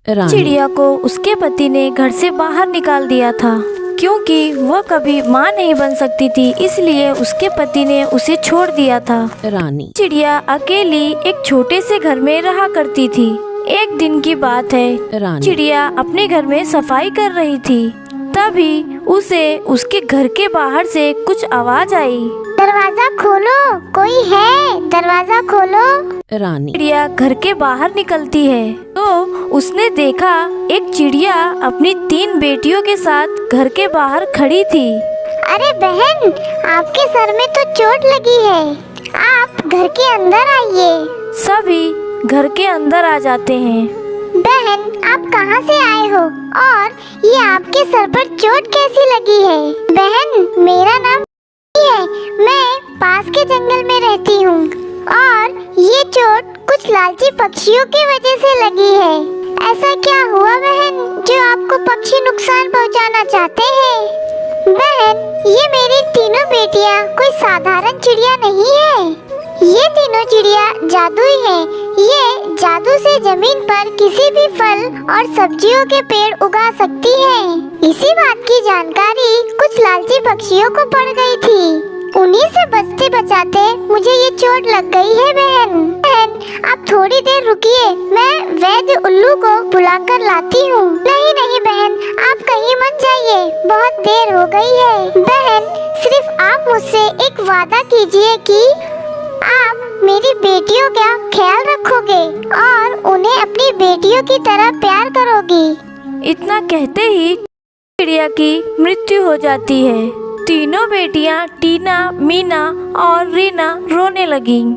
चिड़िया को उसके पति ने घर से बाहर निकाल दिया था क्योंकि वह कभी माँ नहीं बन सकती थी, इसलिए उसके पति ने उसे छोड़ दिया था। रानी चिड़िया अकेली एक छोटे से घर में रहा करती थी। एक दिन की बात है, रानी चिड़िया अपने घर में सफाई कर रही थी। तभी उसे उसके घर के बाहर से कुछ आवाज आई। दरवाजा खोलो, कोई है, दरवाजा खोलो। रानी चिड़िया घर के बाहर निकलती है तो उसने देखा एक चिड़िया अपनी 3 बेटियों के साथ घर के बाहर खड़ी थी। अरे बहन, आपके सर में तो चोट लगी है, आप घर के अंदर आइए। सभी घर के अंदर आ जाते हैं। बहन, आप कहाँ से आए हो और ये आपके सर पर चोट कैसी लगी है? बहन, मेरा नाम है, मैं पास के जंगल में रहती हूँ और ये चोट कुछ लालची पक्षियों की वजह से लगी है। ऐसा क्या हुआ बहन जो आपको पक्षी नुकसान पहुँचाना चाहते हैं? बहन, ये मेरी तीनों बेटियाँ कोई साधारण चिड़िया नहीं है, ये तीनों चिड़िया जादुई हैं। ये जादू से जमीन पर किसी भी फल और सब्जियों के पेड़ उगा सकती हैं। इसी बात की जानकारी कुछ लालची पक्षियों को पड़ गई थी। उन्हीं से बचते बचाते मुझे ये चोट लग गई है बहन, आप थोड़ी देर रुकिए, मैं वैद्य उल्लू को बुलाकर लाती हूँ। नहीं नहीं बहन, आप कहीं मत जाइए, बहुत देर हो गई है। बहन, सिर्फ आप मुझसे एक वादा कीजिए कि आप मेरी बेटियों का ख्याल रखोगे और उन्हें अपनी बेटियों की तरह प्यार करोगी। इतना कहते ही चिड़िया की मृत्यु हो जाती है। तीनों बेटियां टीना, मीना और रीना रोने लगीं।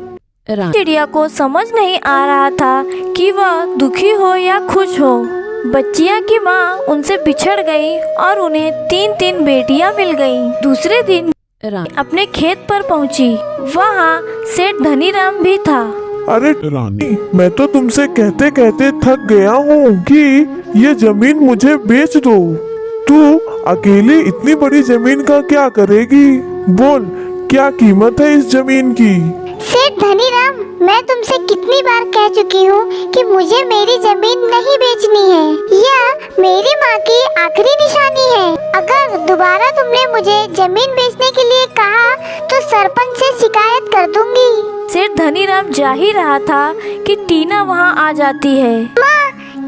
चिड़िया को समझ नहीं आ रहा था कि वह दुखी हो या खुश हो। बच्चियां की माँ उनसे बिछड़ गई और उन्हें 3 बेटियां मिल गईं। दूसरे दिन अपने खेत पर पहुंची, वहाँ सेठ धनीराम भी था। अरे रानी, मैं तो तुमसे कहते कहते थक गया हूँ कि ये जमीन मुझे बेच दो। तू अकेली इतनी बड़ी जमीन का क्या करेगी? बोल, क्या कीमत है इस जमीन की? सेठ धनीराम, मैं तुमसे कितनी बार कह चुकी हूँ कि मुझे मेरी जमीन नहीं बेचनी है। यह मेरी माँ की आखिरी निशानी है। अगर दोबारा तुमने मुझे जमीन बेचने के लिए कहा तो सरपंच से शिकायत कर दूंगी। सेठ धनीराम जा ही रहा था कि टीना वहाँ आ जाती है। माँ,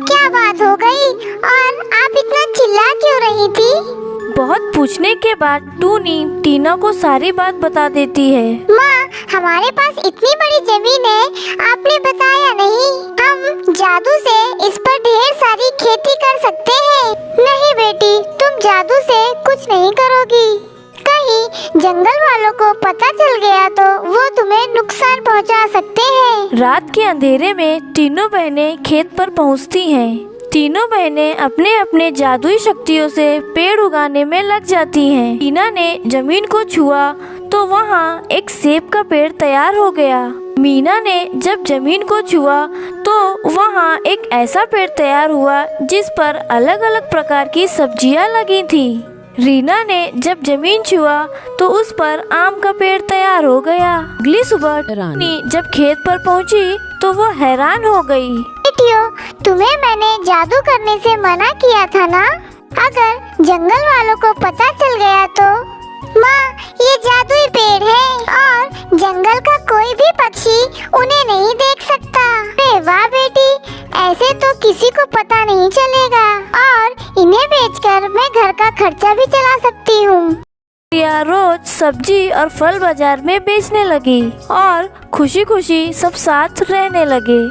क्या बात हो गई और आप इतना चिल्ला क्यों रही थी? बहुत पूछने के बाद टूनी टीना को सारी बात बता देती है। माँ, हमारे पास इतनी बड़ी जमीन है, आपने बताया नहीं। हम जादू से इस पर ढेर सारी खेती कर सकते हैं। नहीं बेटी, तुम जादू से कुछ नहीं करोगी। कहीं जंगल वालों को पता चल गया तो वो तुम्हें नुकसान पहुंचा सकते हैं। रात के अंधेरे में तीनों बहनें खेत पर पहुंचती हैं। तीनों बहनें अपने अपने जादुई शक्तियों से पेड़ उगाने में लग जाती हैं। टीना ने जमीन को छुआ तो वहाँ एक सेब का पेड़ तैयार हो गया। मीना ने जब जमीन को छुआ तो वहाँ एक ऐसा पेड़ तैयार हुआ जिस पर अलग अलग प्रकार की सब्जियाँ लगी थी। रीना ने जब जमीन छुआ तो उस पर आम का पेड़ तैयार हो गया। अगली सुबह रानी जब खेत पर पहुंची तो वो हैरान हो गई। बेटियों, तुम्हें मैंने जादू करने से मना किया था ना? अगर जंगल वालों को पता चल गया तो? माँ, ये जादुई पेड़ है और जंगल का कोई भी पक्षी उन्हें नहीं देख सकता। अरे वाह बेटी, ऐसे तो किसी को पता नहीं चलेगा और इन्हें बेचकर मैं घर का खर्चा भी चला सकती हूँ। प्रिया रोज सब्जी और फल बाजार में बेचने लगी और खुशी खुशी सब साथ रहने लगे।